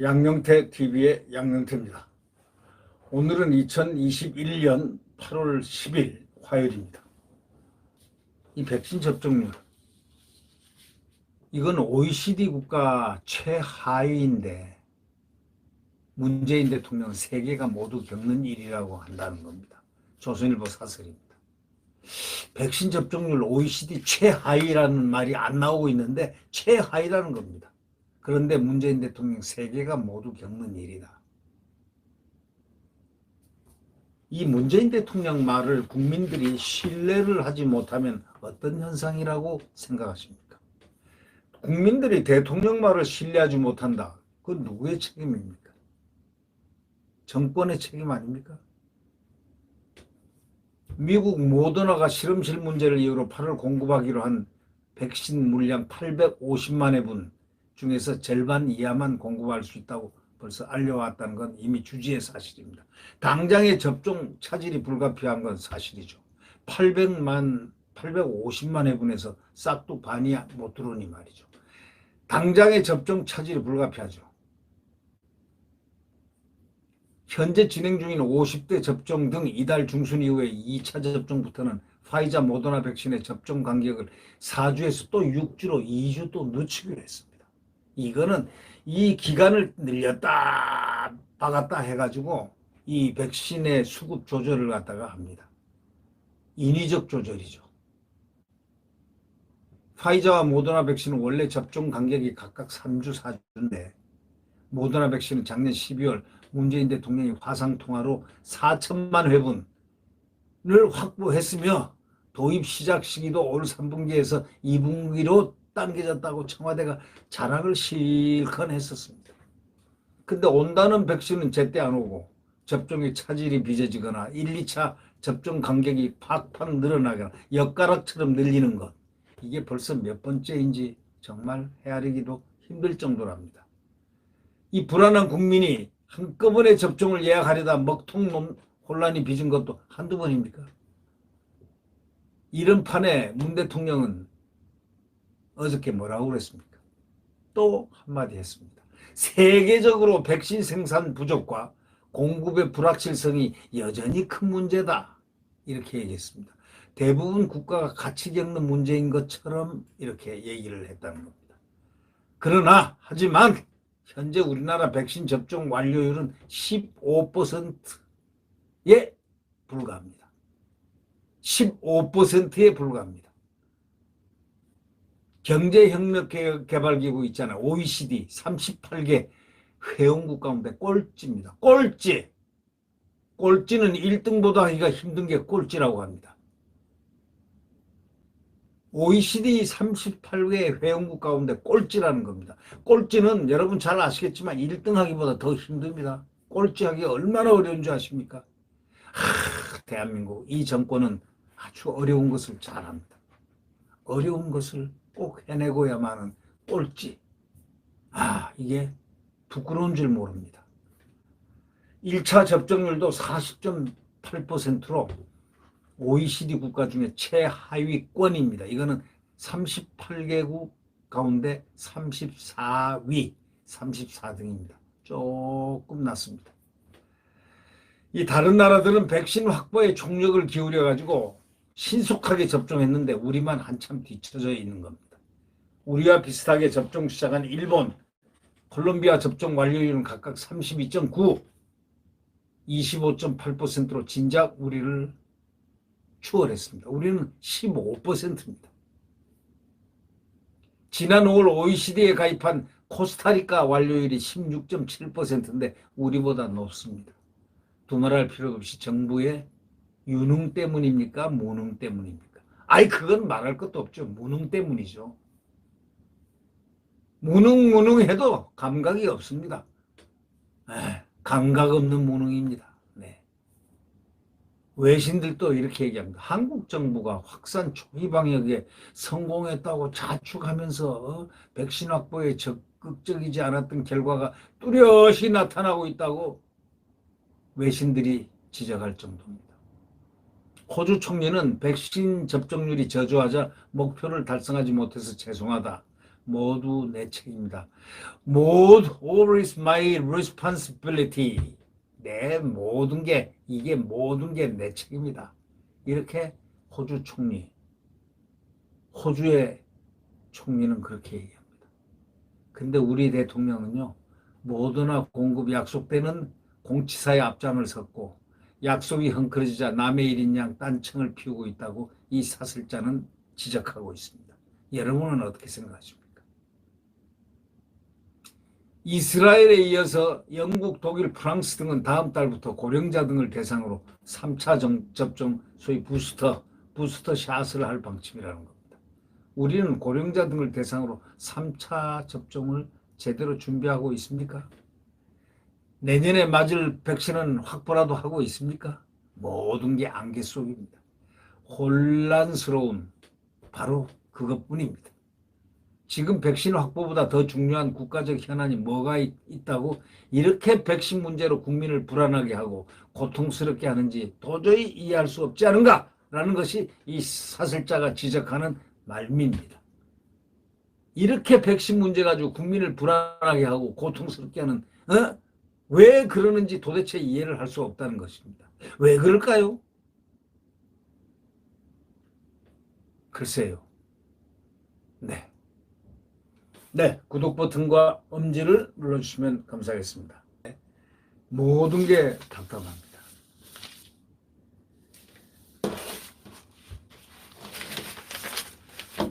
양영태 TV의 양영태입니다. 오늘은 2021년 8월 10일 화요일입니다. 이 백신 접종률, 이건 OECD 국가 최하위인데 문재인 대통령 세계가 모두 겪는 일이라고 한다는 겁니다. 조선일보 사설입니다. 백신 접종률 OECD 최하위라는 말이 안 나오고 있는데 최하위라는 겁니다. 그런데 문재인 대통령 세계가 모두 겪는 일이다. 이 문재인 대통령 말을 국민들이 신뢰를 하지 못하면 어떤 현상이라고 생각하십니까? 국민들이 대통령 말을 신뢰하지 못한다. 그건 누구의 책임입니까? 정권의 책임 아닙니까? 미국 모더나가 실험실 문제를 이유로 8월 공급하기로 한 백신 물량 850만 회분 중에서 절반 이하만 공급할 수 있다고 벌써 알려왔다는 건 이미 주지의 사실입니다. 당장의 접종 차질이 불가피한 건 사실이죠. 850만 회분에서 싹둑 반이 못 들어오니 말이죠. 당장의 접종 차질이 불가피하죠. 현재 진행 중인 50대 접종 등 이달 중순 이후에 2차 접종부터는 화이자 모더나 백신의 접종 간격을 4주에서 또 6주로 2주 또 늦추기로 했습니다. 이거는 이 기간을 늘렸다 박았다 해가지고 이 백신의 수급 조절을 갖다가 합니다. 인위적 조절이죠. 화이자와 모더나 백신은 원래 접종 간격이 각각 3주, 4주인데 모더나 백신은 작년 12월 문재인 대통령이 화상통화로 4천만 회분을 확보했으며 도입 시작 시기도 올 3분기에서 2분기로 당겨졌다고 청와대가 자랑을 실컷 했었습니다. 근데 온다는 백신은 제때 안 오고 접종의 차질이 빚어지거나 1, 2차 접종 간격이 팍팍 늘어나거나 엿가락처럼 늘리는 것, 이게 벌써 몇 번째인지 정말 헤아리기도 힘들 정도랍니다. 이 불안한 국민이 한꺼번에 접종을 예약하려다 먹통 혼란이 빚은 것도 한두 번입니까? 이런 판에 문 대통령은 어저께 뭐라고 그랬습니까? 또 한마디 했습니다. 세계적으로 백신 생산 부족과 공급의 불확실성이 여전히 큰 문제다. 이렇게 얘기했습니다. 대부분 국가가 같이 겪는 문제인 것처럼 이렇게 얘기를 했다는 겁니다. 그러나 하지만 현재 우리나라 백신 접종 완료율은 15%에 불과합니다. 15%에 불과합니다. 경제협력개발기구 있잖아요. OECD 38개 회원국 가운데 꼴찌입니다. 꼴찌. 꼴찌는 1등보다 하기가 힘든 게 꼴찌라고 합니다. OECD 38개 회원국 가운데 꼴찌라는 겁니다. 꼴찌는 여러분 잘 아시겠지만 1등 하기보다 더 힘듭니다. 꼴찌 하기 얼마나 어려운 줄 아십니까? 대한민국 이 정권은 아주 어려운 것을 잘합니다. 어려운 것을 꼭 해내고야만은 꼴찌. 이게 부끄러운 줄 모릅니다. 1차 접종률도 40.8%로 OECD 국가 중에 최하위권입니다. 이거는 38개국 가운데 34위, 34등입니다. 조금 낮습니다. 이 다른 나라들은 백신 확보에 총력을 기울여가지고 신속하게 접종했는데 우리만 한참 뒤처져 있는 겁니다. 우리와 비슷하게 접종 시작한 일본, 콜롬비아 접종 완료율은 각각 32.9, 25.8%로 진작 우리를 추월했습니다. 우리는 15%입니다. 지난 5월 OECD에 가입한 코스타리카 완료율이 16.7%인데 우리보다 높습니다. 두말할 필요도 없이 정부의 유능 때문입니까? 무능 때문입니까? 그건 말할 것도 없죠. 무능 때문이죠. 무능해도 감각이 없습니다. 감각 없는 무능입니다. 네. 외신들도 이렇게 얘기합니다. 한국 정부가 확산 초기 방역에 성공했다고 자축하면서 백신 확보에 적극적이지 않았던 결과가 뚜렷이 나타나고 있다고 외신들이 지적할 정도입니다. 호주 총리는 백신 접종률이 저조하자 목표를 달성하지 못해서 죄송하다. 모두 내 책임이다. 모두 all is my responsibility. 내 모든 게 이게 모든 게 내 책임이다. 이렇게 호주 총리, 호주의 총리는 그렇게 얘기합니다. 근데 우리 대통령은요, 모두나 공급 약속되는 공치사의 앞장을 섰고 약속이 헝클어지자 남의 일인 양 딴청을 피우고 있다고 이 사슬자는 지적하고 있습니다. 여러분은 어떻게 생각하십니까? 이스라엘에 이어서 영국, 독일, 프랑스 등은 다음 달부터 고령자 등을 대상으로 3차 접종, 소위 부스터 샷을 할 방침이라는 겁니다. 우리는 고령자 등을 대상으로 3차 접종을 제대로 준비하고 있습니까? 내년에 맞을 백신은 확보라도 하고 있습니까? 모든 게 안개 속입니다. 혼란스러운 바로 그것뿐입니다. 지금 백신 확보보다 더 중요한 국가적 현안이 뭐가 있다고 이렇게 백신 문제로 국민을 불안하게 하고 고통스럽게 하는지 도저히 이해할 수 없지 않은가라는 것이 이 사슬자가 지적하는 말미입니다. 이렇게 백신 문제 가지고 국민을 불안하게 하고 고통스럽게 하는 왜 그러는지 도대체 이해를 할 수 없다는 것입니다. 왜 그럴까요? 글쎄요. 네, 구독 버튼과 엄지를 눌러주시면 감사하겠습니다. 모든 게 답답합니다.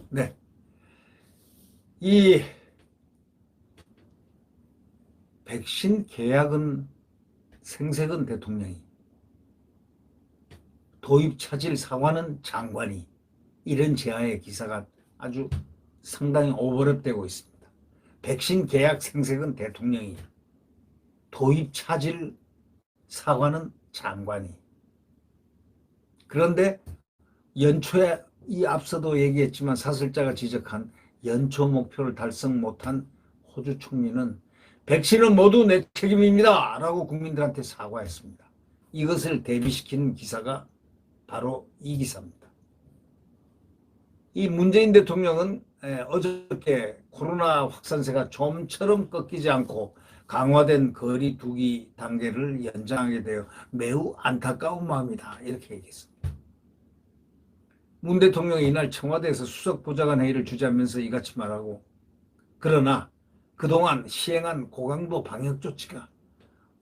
네, 이 백신 계약은 생색은 대통령이, 도입 차질 사과는 장관이, 이런 제하의 기사가 아주 상당히 오버랩되고 있습니다. 백신 계약 생색은 대통령이, 도입 차질 사과는 장관이. 그런데 연초에 이 앞서도 얘기했지만 사슬자가 지적한 연초 목표를 달성 못한 호주 총리는 백신은 모두 내 책임입니다 라고 국민들한테 사과했습니다. 이것을 대비시키는 기사가 바로 이 기사입니다. 이 문재인 대통령은 어저께 코로나 확산세가 좀처럼 꺾이지 않고 강화된 거리 두기 단계를 연장하게 되어 매우 안타까운 마음이다 이렇게 얘기했습니다. 문 대통령이 이날 청와대에서 수석보좌관 회의를 주재하면서 이같이 말하고, 그러나 그동안 시행한 고강도 방역 조치가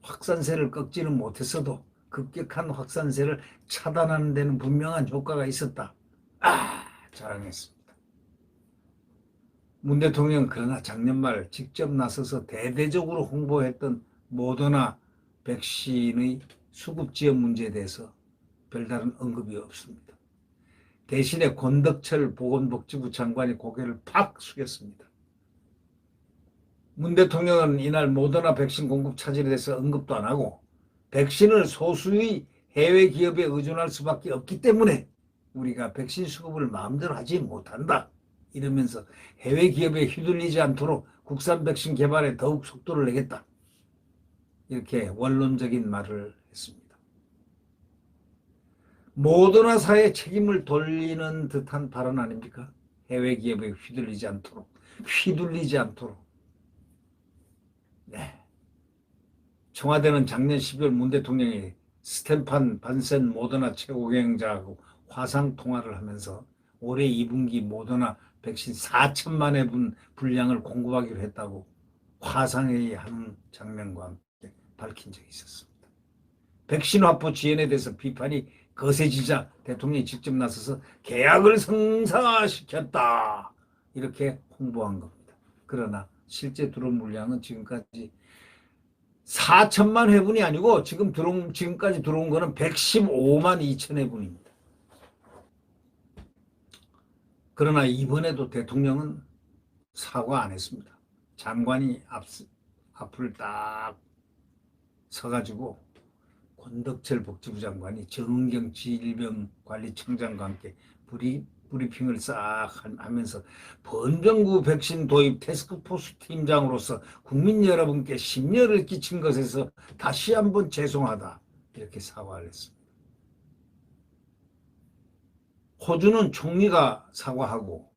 확산세를 꺾지는 못했어도 급격한 확산세를 차단하는 데는 분명한 효과가 있었다. 자랑했습니다. 문 대통령은 그러나 작년 말 직접 나서서 대대적으로 홍보했던 모더나 백신의 수급 지원 문제에 대해서 별다른 언급이 없습니다. 대신에 권덕철 보건복지부 장관이 고개를 팍 숙였습니다. 문 대통령은 이날 모더나 백신 공급 차질에 대해서 언급도 안 하고 백신을 소수의 해외 기업에 의존할 수밖에 없기 때문에 우리가 백신 수급을 마음대로 하지 못한다. 이러면서 해외 기업에 휘둘리지 않도록 국산 백신 개발에 더욱 속도를 내겠다. 이렇게 원론적인 말을 했습니다. 모더나사의 책임을 돌리는 듯한 발언 아닙니까? 해외 기업에 휘둘리지 않도록. 네. 청와대는 작년 12월 문 대통령이 스테판 반센 모더나 최고 경영자하고 화상 통화를 하면서 올해 2분기 모더나 백신 4천만 회분 분량을 공급하기로 했다고 화상회의하는 장면과 함께 밝힌 적이 있었습니다. 백신 확보 지연에 대해서 비판이 거세지자 대통령이 직접 나서서 계약을 성사시켰다 이렇게 홍보한 겁니다. 그러나 실제 들어온 물량은 지금까지 4천만 회분이 아니고 지금까지 들어온 거는 115만 2천 회분입니다. 그러나 이번에도 대통령은 사과 안 했습니다. 장관이 앞을 딱 서가지고 권덕철 복지부 장관이 정은경 질병관리청장과 함께 브리핑을 싹 하면서 번병구 백신 도입 태스크포스 팀장으로서 국민 여러분께 심려를 끼친 것에서 다시 한번 죄송하다 이렇게 사과를 했습니다. 호주는 총리가 사과하고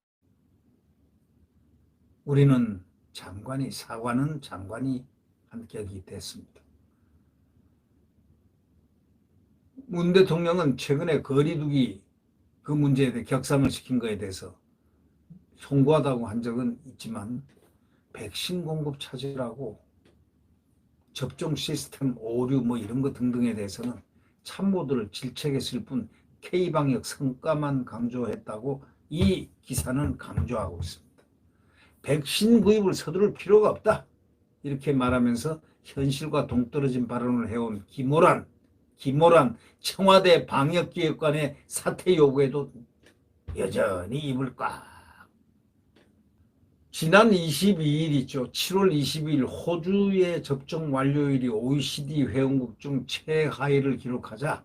우리는 사과는 장관이 한 격이 됐습니다. 문 대통령은 최근에 거리두기 그 문제에 대해 격상을 시킨 것에 대해서 송구하다고 한 적은 있지만 백신 공급 차질하고 접종 시스템 오류 이런 거 등등에 대해서는 참모들을 질책했을 뿐 K방역 성과만 강조했다고 이 기사는 강조하고 있습니다. 백신 구입을 서두를 필요가 없다. 이렇게 말하면서 현실과 동떨어진 발언을 해온 김호란 청와대 방역기획관의 사퇴 요구에도 여전히 입을 꽉. 지난 22일 있죠. 7월 22일 호주의 접종 완료율이 OECD 회원국 중 최하위를 기록하자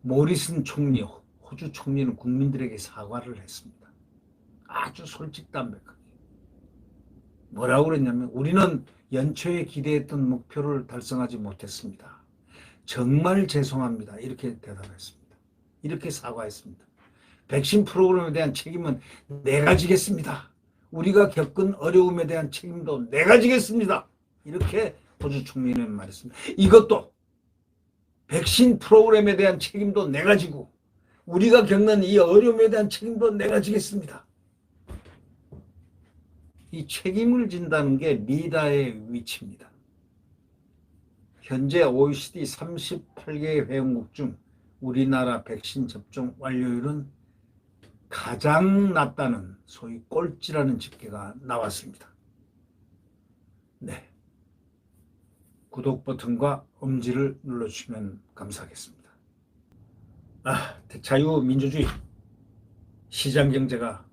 모리슨 총리, 호주 총리는 국민들에게 사과를 했습니다. 아주 솔직담백하게. 뭐라고 그랬냐면 우리는 연초에 기대했던 목표를 달성하지 못했습니다. 정말 죄송합니다. 이렇게 대답했습니다. 이렇게 사과했습니다. 백신 프로그램에 대한 책임은 내가 지겠습니다. 우리가 겪은 어려움에 대한 책임도 내가 지겠습니다. 이렇게 호주 총리는 말했습니다. 이것도 백신 프로그램에 대한 책임도 내가 지고 우리가 겪는 이 어려움에 대한 책임도 내가 지겠습니다. 이 책임을 진다는 게 리더의 위치입니다. 현재 OECD 38개 회원국 중 우리나라 백신 접종 완료율은 가장 낮다는 소위 꼴찌라는 집계가 나왔습니다. 네. 구독 버튼과 엄지를 눌러주시면 감사하겠습니다. 자유민주주의 시장경제가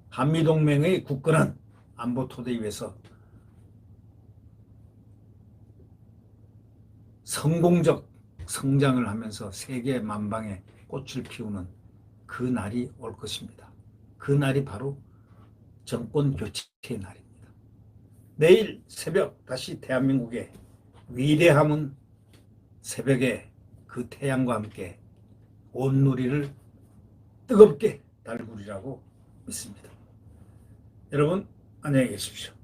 한미동맹의 굳건한 안보 토대 위에서 성공적 성장을 하면서 세계 만방에 꽃을 피우는 그 날이 올 것입니다. 그 날이 바로 정권 교체의 날입니다. 내일 새벽 다시 대한민국의 위대함은 새벽에 그 태양과 함께 온 누리를 뜨겁게 달구리라고 믿습니다. 여러분 안녕히 계십시오.